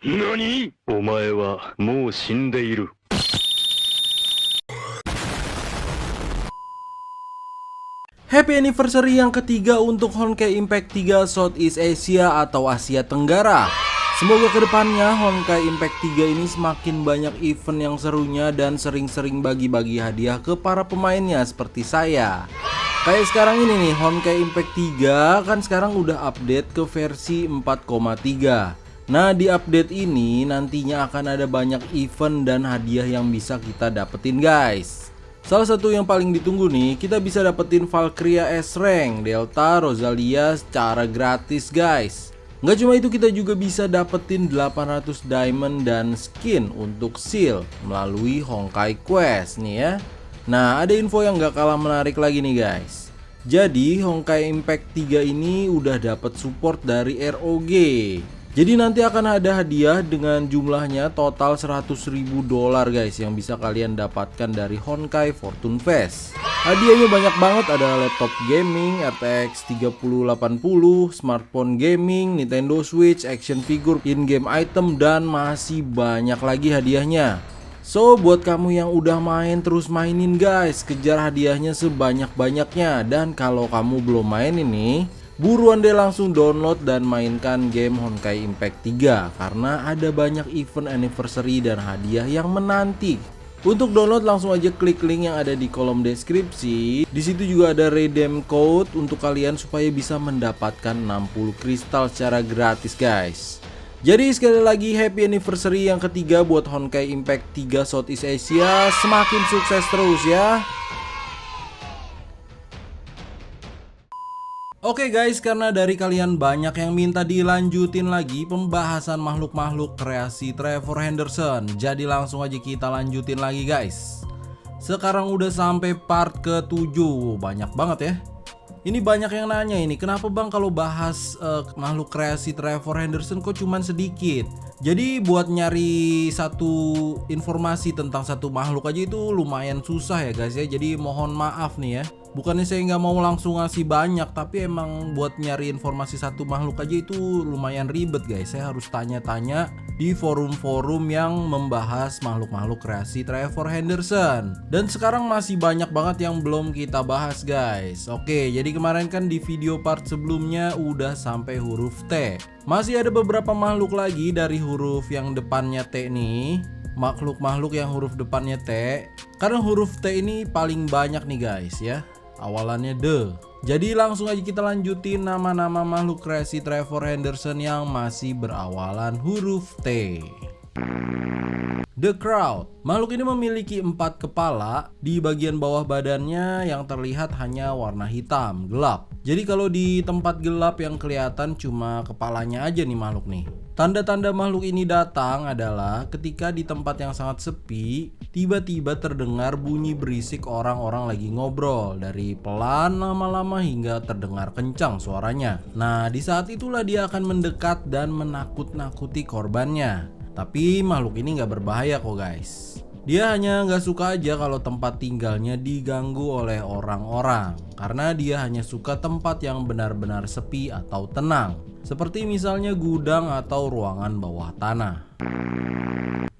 何？お前はもう死んでいる。Happy anniversary yang ketiga untuk Honkai Impact 3 Southeast Asia atau Asia Tenggara. Semoga kedepannya Honkai Impact 3 ini semakin banyak event yang serunya dan sering-sering bagi-bagi hadiah ke para pemainnya seperti saya. Kayak sekarang ini nih, Honkai Impact 3 kan sekarang udah update ke versi 4,3. Nah, di update ini nantinya akan ada banyak event dan hadiah yang bisa kita dapetin guys. Salah satu yang paling ditunggu nih, kita bisa dapetin Valkyria S Rank, Delta, Rosalia secara gratis guys. Nggak cuma itu, kita juga bisa dapetin 800 diamond dan skin untuk seal melalui Honkai Quest nih ya. Nah, ada info yang nggak kalah menarik lagi nih guys. Jadi Honkai Impact 3 ini udah dapat support dari ROG. Jadi nanti akan ada hadiah dengan jumlahnya total $100.000 guys yang bisa kalian dapatkan dari Honkai Fortune Fest. Hadiahnya banyak banget, ada laptop gaming, RTX 3080, smartphone gaming, Nintendo Switch, action figure, in-game item, dan masih banyak lagi hadiahnya. So, buat kamu yang udah main, terus mainin guys, kejar hadiahnya sebanyak-banyaknya. Dan kalau kamu belum main ini, buruan deh langsung download dan mainkan game Honkai Impact 3 karena ada banyak event anniversary dan hadiah yang menanti. Untuk download langsung aja klik link yang ada di kolom deskripsi. Di situ juga ada redeem code untuk kalian supaya bisa mendapatkan 60 kristal secara gratis guys. Jadi sekali lagi happy anniversary yang ketiga buat Honkai Impact 3 Southeast Asia. Semakin sukses terus ya. Oke guys, karena dari kalian banyak yang minta dilanjutin lagi pembahasan makhluk-makhluk kreasi Trevor Henderson, jadi langsung aja kita lanjutin lagi guys. Sekarang udah sampai part ke-7, banyak banget ya. Ini banyak yang nanya ini, kenapa bang kalau bahas makhluk kreasi Trevor Henderson kok cuman sedikit? Jadi buat nyari satu informasi tentang satu makhluk aja itu lumayan susah ya guys ya. Jadi mohon maaf nih ya. Bukannya saya nggak mau langsung ngasih banyak, tapi emang buat nyari informasi satu makhluk aja itu lumayan ribet guys. Saya harus tanya-tanya di forum-forum yang membahas makhluk-makhluk kreasi Trevor Henderson. Dan sekarang masih banyak banget yang belum kita bahas guys. Oke, jadi kemarin kan di video part sebelumnya udah sampai huruf T. Masih ada beberapa makhluk lagi dari huruf yang depannya T nih. Makhluk-makhluk yang huruf depannya T. Karena huruf T ini paling banyak nih guys ya. Awalannya D. Jadi langsung aja kita lanjutin nama-nama makhluk kreasi Trevor Henderson yang masih berawalan huruf T. The Crowd. Makhluk ini memiliki 4 kepala. Di bagian bawah badannya yang terlihat hanya warna hitam, gelap. Jadi kalau di tempat gelap yang kelihatan cuma kepalanya aja nih makhluk nih. Tanda-tanda makhluk ini datang adalah ketika di tempat yang sangat sepi, tiba-tiba terdengar bunyi berisik orang-orang lagi ngobrol. Dari pelan lama-lama hingga terdengar kencang suaranya. Nah, di saat itulah dia akan mendekat dan menakut-nakuti korbannya. Tapi makhluk ini nggak berbahaya kok guys. Dia hanya nggak suka aja kalau tempat tinggalnya diganggu oleh orang-orang. Karena dia hanya suka tempat yang benar-benar sepi atau tenang. Seperti misalnya gudang atau ruangan bawah tanah.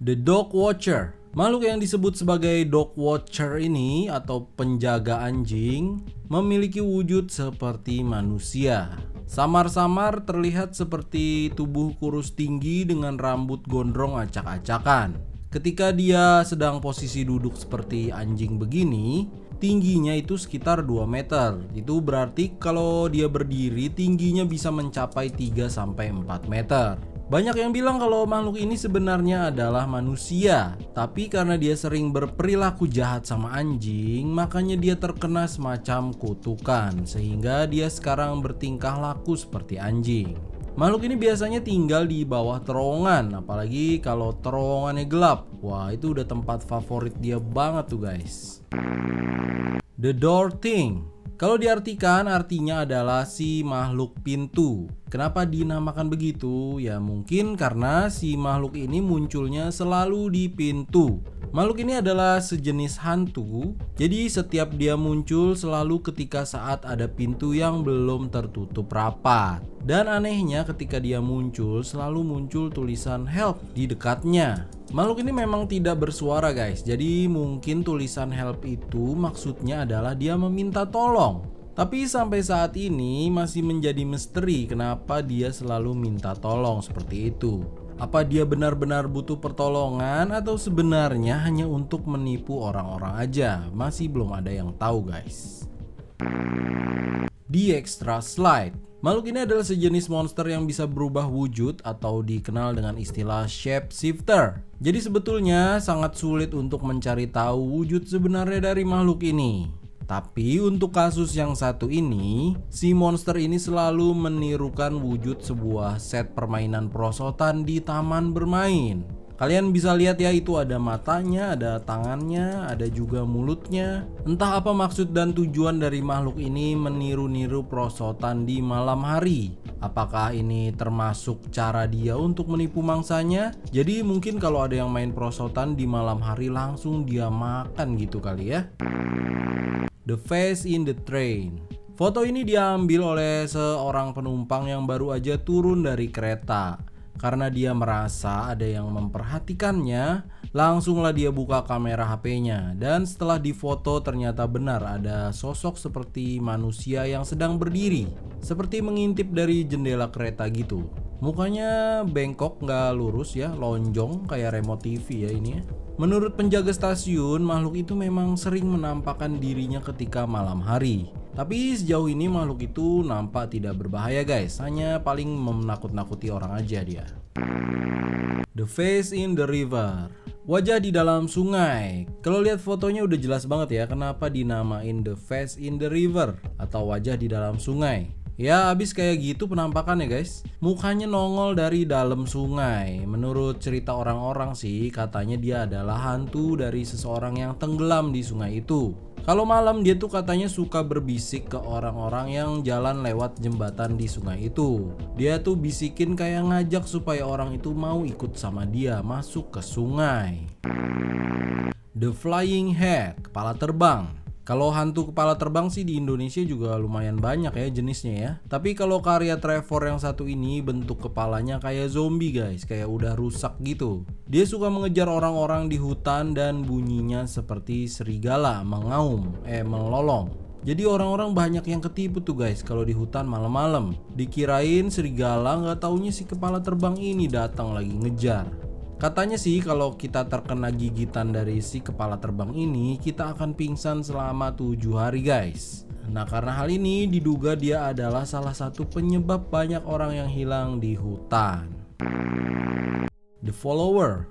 The Dog Watcher. Makhluk yang disebut sebagai Dog Watcher ini atau penjaga anjing memiliki wujud seperti manusia. Samar-samar terlihat seperti tubuh kurus tinggi dengan rambut gondrong acak-acakan. Ketika dia sedang posisi duduk seperti anjing begini, tingginya itu sekitar 2 meter. Itu berarti kalau dia berdiri tingginya bisa mencapai 3-4 meter. Banyak yang bilang kalau makhluk ini sebenarnya adalah manusia, tapi karena dia sering berperilaku jahat sama anjing, makanya dia terkena semacam kutukan, sehingga dia sekarang bertingkah laku seperti anjing. Makhluk ini biasanya tinggal di bawah terowongan, apalagi kalau terowongannya gelap. Wah, itu udah tempat favorit dia banget tuh guys. The Door Thing. Kalau diartikan artinya adalah si makhluk pintu. Kenapa dinamakan begitu? Ya mungkin karena si makhluk ini munculnya selalu di pintu. Makhluk ini adalah sejenis hantu, jadi setiap dia muncul selalu ketika saat ada pintu yang belum tertutup rapat. Dan anehnya ketika dia muncul selalu muncul tulisan help di dekatnya. Makhluk ini memang tidak bersuara guys, jadi mungkin tulisan help itu maksudnya adalah dia meminta tolong. Tapi sampai saat ini masih menjadi misteri kenapa dia selalu minta tolong seperti itu. Apa dia benar-benar butuh pertolongan atau sebenarnya hanya untuk menipu orang-orang aja? Masih belum ada yang tahu guys. The Extra Slide. Makhluk ini adalah sejenis monster yang bisa berubah wujud atau dikenal dengan istilah shapeshifter. Jadi sebetulnya sangat sulit untuk mencari tahu wujud sebenarnya dari makhluk ini. Tapi untuk kasus yang satu ini, si monster ini selalu menirukan wujud sebuah set permainan perosotan di taman bermain. Kalian bisa lihat ya, itu ada matanya, ada tangannya, ada juga mulutnya. Entah apa maksud dan tujuan dari makhluk ini meniru-niru perosotan di malam hari. Apakah ini termasuk cara dia untuk menipu mangsanya? Jadi mungkin kalau ada yang main perosotan di malam hari langsung dia makan gitu kali ya. The Face in the Train. Foto ini diambil oleh seorang penumpang yang baru aja turun dari kereta. Karena dia merasa ada yang memperhatikannya, langsunglah dia buka kamera HP-nya. Dan setelah difoto ternyata benar ada sosok seperti manusia yang sedang berdiri, seperti mengintip dari jendela kereta gitu. Mukanya bengkok, nggak lurus ya, lonjong kayak remote TV ya ini ya. Menurut penjaga stasiun, makhluk itu memang sering menampakkan dirinya ketika malam hari. Tapi sejauh ini makhluk itu nampak tidak berbahaya guys, hanya paling menakut-nakuti orang aja dia. The Face in the River. Wajah di dalam sungai. Kalau lihat fotonya udah jelas banget ya kenapa dinamain The Face in the River atau wajah di dalam sungai. Ya abis kayak gitu penampakannya guys. Mukanya nongol dari dalam sungai. Menurut cerita orang-orang sih katanya dia adalah hantu dari seseorang yang tenggelam di sungai itu. Kalau malam dia tuh katanya suka berbisik ke orang-orang yang jalan lewat jembatan di sungai itu. Dia tuh bisikin kayak ngajak supaya orang itu mau ikut sama dia masuk ke sungai. The Flying Head, kepala terbang. Kalau hantu kepala terbang sih di Indonesia juga lumayan banyak ya jenisnya ya. Tapi kalau karya Trevor yang satu ini bentuk kepalanya kayak zombie guys, kayak udah rusak gitu. Dia suka mengejar orang-orang di hutan dan bunyinya seperti serigala melolong. Jadi orang-orang banyak yang ketipu tuh guys kalau di hutan malam-malam. Dikirain serigala, nggak taunya si kepala terbang ini datang lagi ngejar. Katanya sih kalau kita terkena gigitan dari si kepala terbang ini, kita akan pingsan selama 7 hari guys. Nah karena hal ini diduga dia adalah salah satu penyebab banyak orang yang hilang di hutan. The Follower.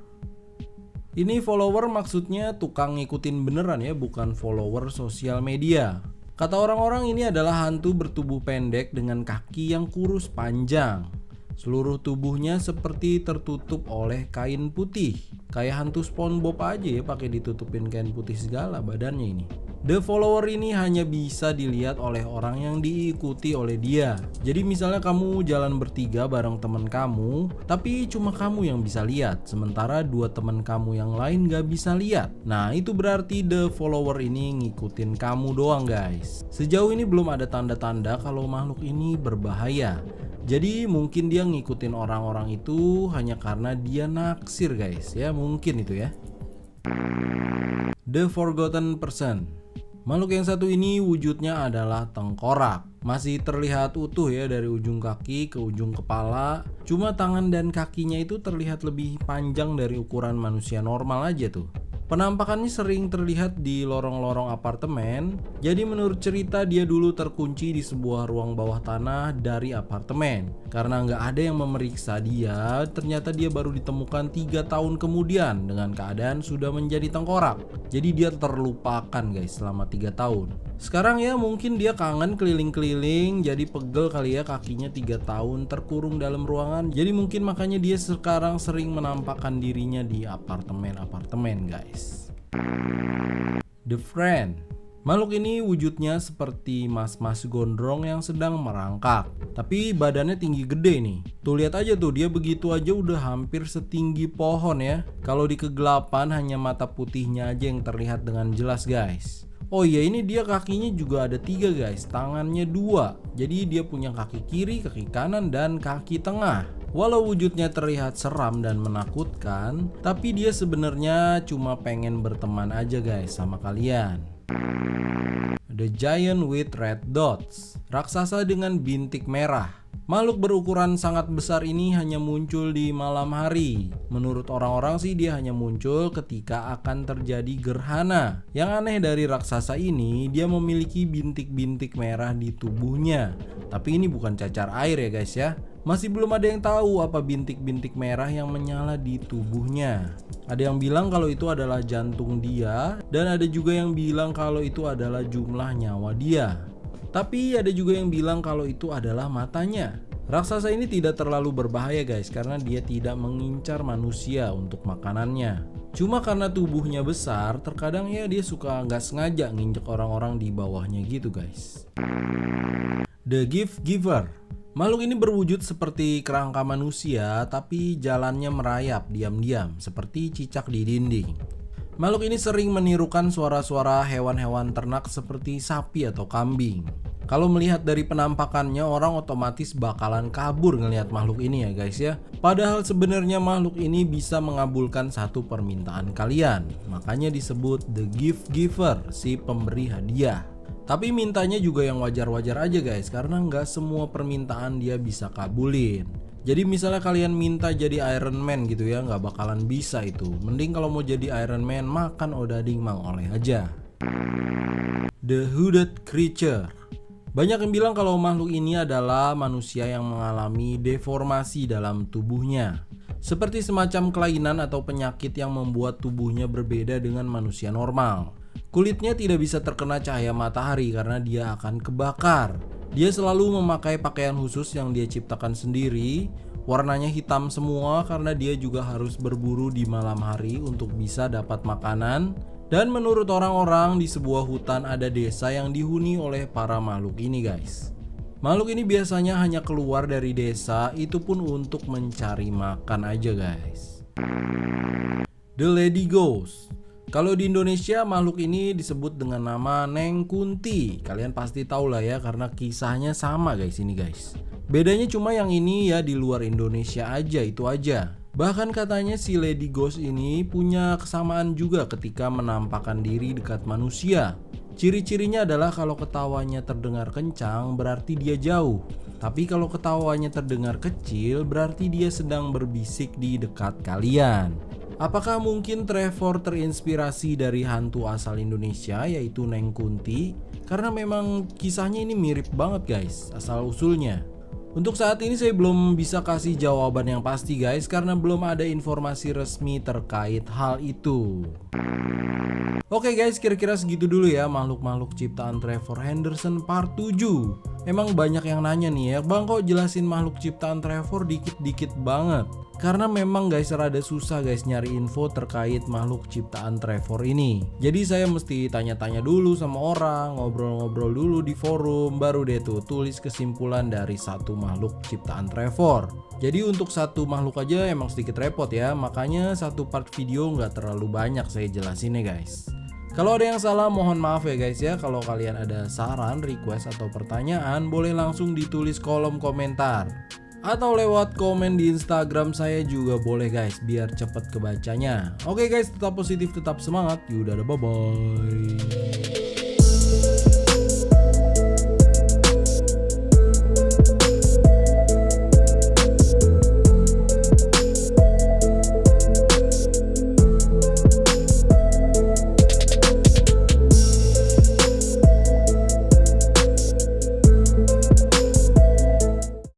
Ini follower maksudnya tukang ngikutin beneran ya, bukan follower sosial media. Kata orang-orang ini adalah hantu bertubuh pendek dengan kaki yang kurus panjang. Seluruh tubuhnya seperti tertutup oleh kain putih. Kayak hantu SpongeBob aja ya, pakai ditutupin kain putih segala badannya ini. The Follower ini hanya bisa dilihat oleh orang yang diikuti oleh dia. Jadi misalnya kamu jalan bertiga bareng teman kamu, tapi cuma kamu yang bisa lihat, sementara 2 teman kamu yang lain gak bisa lihat. Nah itu berarti The Follower ini ngikutin kamu doang guys. Sejauh ini belum ada tanda-tanda kalau makhluk ini berbahaya. Jadi mungkin dia ngikutin orang-orang itu hanya karena dia naksir guys ya, mungkin itu ya. The Forgotten Person. Makhluk yang satu ini wujudnya adalah tengkorak. Masih terlihat utuh ya dari ujung kaki ke ujung kepala. Cuma tangan dan kakinya itu terlihat lebih panjang dari ukuran manusia normal aja tuh. Penampakannya sering terlihat di lorong-lorong apartemen. Jadi menurut cerita dia dulu terkunci di sebuah ruang bawah tanah dari apartemen. Karena nggak ada yang memeriksa dia, ternyata dia baru ditemukan 3 tahun kemudian dengan keadaan sudah menjadi tengkorak. Jadi dia terlupakan guys selama 3 tahun. Sekarang ya mungkin dia kangen keliling-keliling, jadi pegel kali ya kakinya 3 tahun terkurung dalam ruangan. Jadi mungkin makanya dia sekarang sering menampakkan dirinya di apartemen-apartemen guys. The Friend. Makhluk ini wujudnya seperti mas-mas gondrong yang sedang merangkak. Tapi badannya tinggi gede nih. Tuh lihat aja tuh, dia begitu aja udah hampir setinggi pohon ya. Kalau di kegelapan hanya mata putihnya aja yang terlihat dengan jelas guys. Oh iya, ini dia kakinya juga ada 3 guys, tangannya 2. Jadi dia punya kaki kiri, kaki kanan, dan kaki tengah. Walau wujudnya terlihat seram dan menakutkan, tapi dia sebenarnya cuma pengen berteman aja guys sama kalian. The Giant with Red Dots, raksasa dengan bintik merah. Makhluk berukuran sangat besar ini hanya muncul di malam hari. Menurut orang-orang sih dia hanya muncul ketika akan terjadi gerhana. Yang aneh dari raksasa ini, dia memiliki bintik-bintik merah di tubuhnya. Tapi ini bukan cacar air ya guys ya. Masih belum ada yang tahu apa bintik-bintik merah yang menyala di tubuhnya. Ada yang bilang kalau itu adalah jantung dia, dan ada juga yang bilang kalau itu adalah jumlah nyawa dia. Tapi ada juga yang bilang kalau itu adalah matanya. Raksasa ini tidak terlalu berbahaya guys, karena dia tidak mengincar manusia untuk makanannya. Cuma karena tubuhnya besar, terkadang ya dia suka nggak sengaja nginjek orang-orang di bawahnya gitu guys. The Gift Giver. Makhluk ini berwujud seperti kerangka manusia, tapi jalannya merayap diam-diam seperti cicak di dinding. Makhluk ini sering menirukan suara-suara hewan-hewan ternak seperti sapi atau kambing. Kalau melihat dari penampakannya, orang otomatis bakalan kabur ngelihat makhluk ini ya guys ya. Padahal sebenarnya makhluk ini bisa mengabulkan satu permintaan kalian. Makanya disebut The Gift Giver, si pemberi hadiah. Tapi mintanya juga yang wajar-wajar aja guys, karena nggak semua permintaan dia bisa kabulin. Jadi misalnya kalian minta jadi Iron Man gitu ya, nggak bakalan bisa itu. Mending kalau mau jadi Iron Man, makan odading mang oleh aja. The Hooded Creature. Banyak yang bilang kalau makhluk ini adalah manusia yang mengalami deformasi dalam tubuhnya. Seperti semacam kelainan atau penyakit yang membuat tubuhnya berbeda dengan manusia normal. Kulitnya tidak bisa terkena cahaya matahari karena dia akan kebakar. Dia selalu memakai pakaian khusus yang dia ciptakan sendiri. Warnanya hitam semua karena dia juga harus berburu di malam hari untuk bisa dapat makanan. Dan menurut orang-orang di sebuah hutan ada desa yang dihuni oleh para makhluk ini guys. Makhluk ini biasanya hanya keluar dari desa, itu pun untuk mencari makan aja guys. The Lady Ghost. Kalau di Indonesia makhluk ini disebut dengan nama Neng Kunti. Kalian pasti tahu lah ya karena kisahnya sama guys ini guys. Bedanya cuma yang ini ya di luar Indonesia aja, itu aja. Bahkan katanya si Lady Ghost ini punya kesamaan juga ketika menampakkan diri dekat manusia. Ciri-cirinya adalah kalau ketawanya terdengar kencang berarti dia jauh. Tapi kalau ketawanya terdengar kecil berarti dia sedang berbisik di dekat kalian. Apakah mungkin Trevor terinspirasi dari hantu asal Indonesia yaitu Neng Kunti? Karena memang kisahnya ini mirip banget guys, asal usulnya. Untuk saat ini saya belum bisa kasih jawaban yang pasti guys, karena belum ada informasi resmi terkait hal itu. Oke guys, kira-kira segitu dulu ya makhluk-makhluk ciptaan Trevor Henderson part 7. Emang banyak yang nanya nih ya, Bang kok jelasin makhluk ciptaan Trevor dikit-dikit banget? Karena memang guys rada susah guys nyari info terkait makhluk ciptaan Trevor ini. Jadi saya mesti tanya-tanya dulu sama orang, ngobrol-ngobrol dulu di forum, baru deh tuh tulis kesimpulan dari satu makhluk ciptaan Trevor. Jadi untuk satu makhluk aja emang sedikit repot ya, makanya satu part video nggak terlalu banyak saya jelasinnya guys. Kalau ada yang salah mohon maaf ya guys ya. Kalau kalian ada saran, request atau pertanyaan boleh langsung ditulis kolom komentar. Atau lewat komen di Instagram saya juga boleh guys, biar cepet kebacanya. Oke guys, tetap positif, tetap semangat. Yaudah, bye bye.